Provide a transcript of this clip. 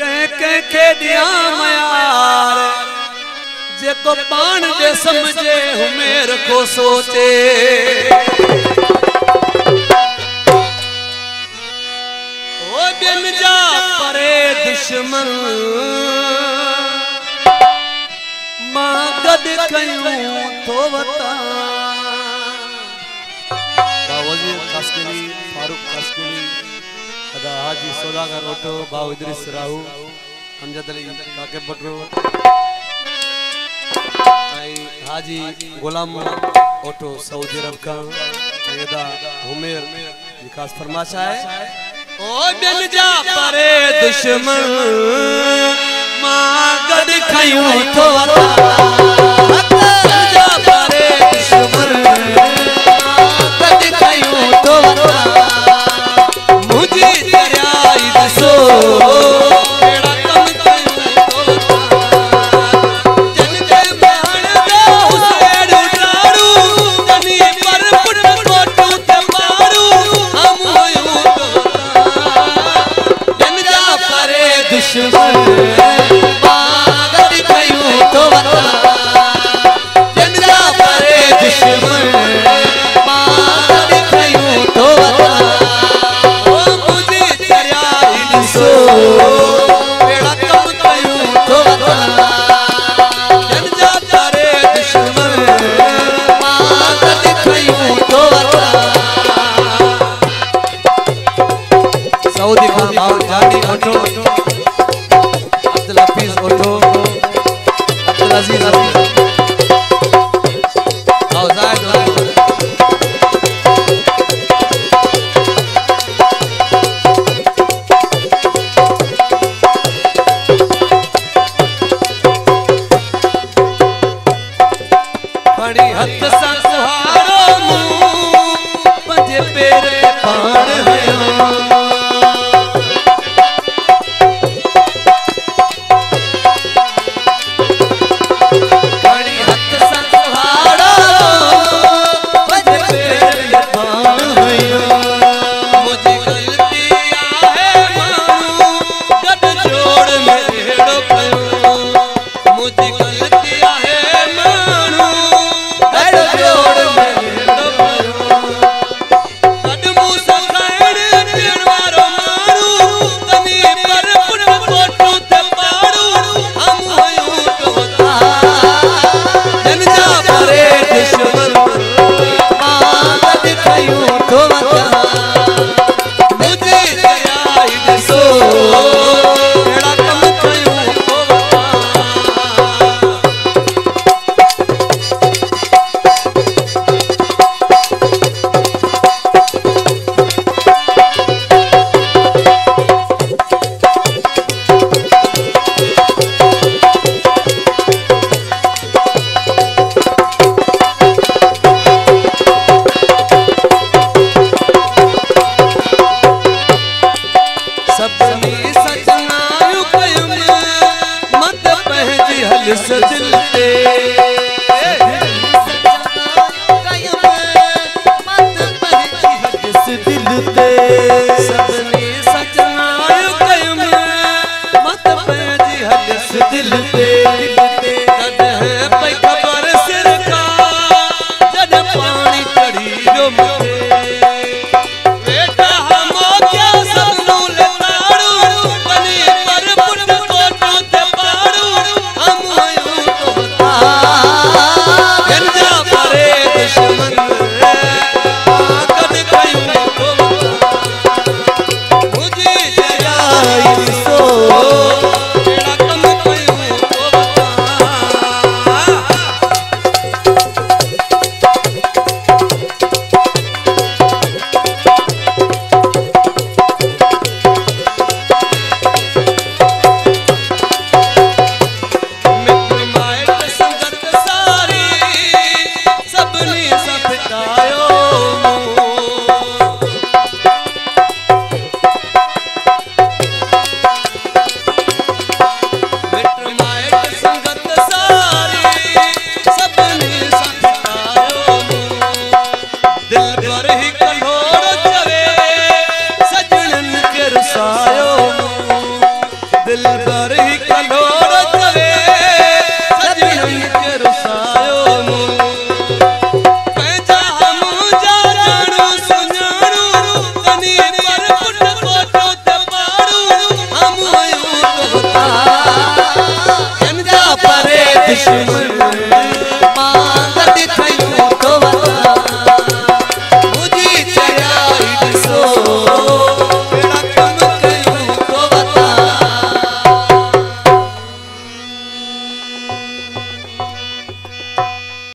के दिया मयार जेको पान दे समझे हुमेर को सोचे ओ बिन जा परे दुश्मन मां गद कयूं तो वता वजीर खासकली फारूक खासकली अदा हाजी सौदागर ओटो बाउ इदरिस राहू हमजद अली काके बटरो हाजी गुलाम ओटो सऊदी अरब का अदा हुमेर विकास फरमाशा है ओ बिन जा परे दुश्मन मां गद खयूं तो वता जा परे दुश्मन गद खयूं तो वता मुझे दरियाई दसो केड़ा कम कयूं तो वता जन के महण दे हुसैन उठाड़ू तनी पर पुट कोटू ते मारू हम होयूं तो वता जन जा परे दुश्मन सऊदी खान बाउ जानी ओटो अब्दुल हफीज ओटो अब्दुल अजीज आओ जायद बड़ी हथ सा सुहारो पंजे पैर पाण हयो हम दुश्मन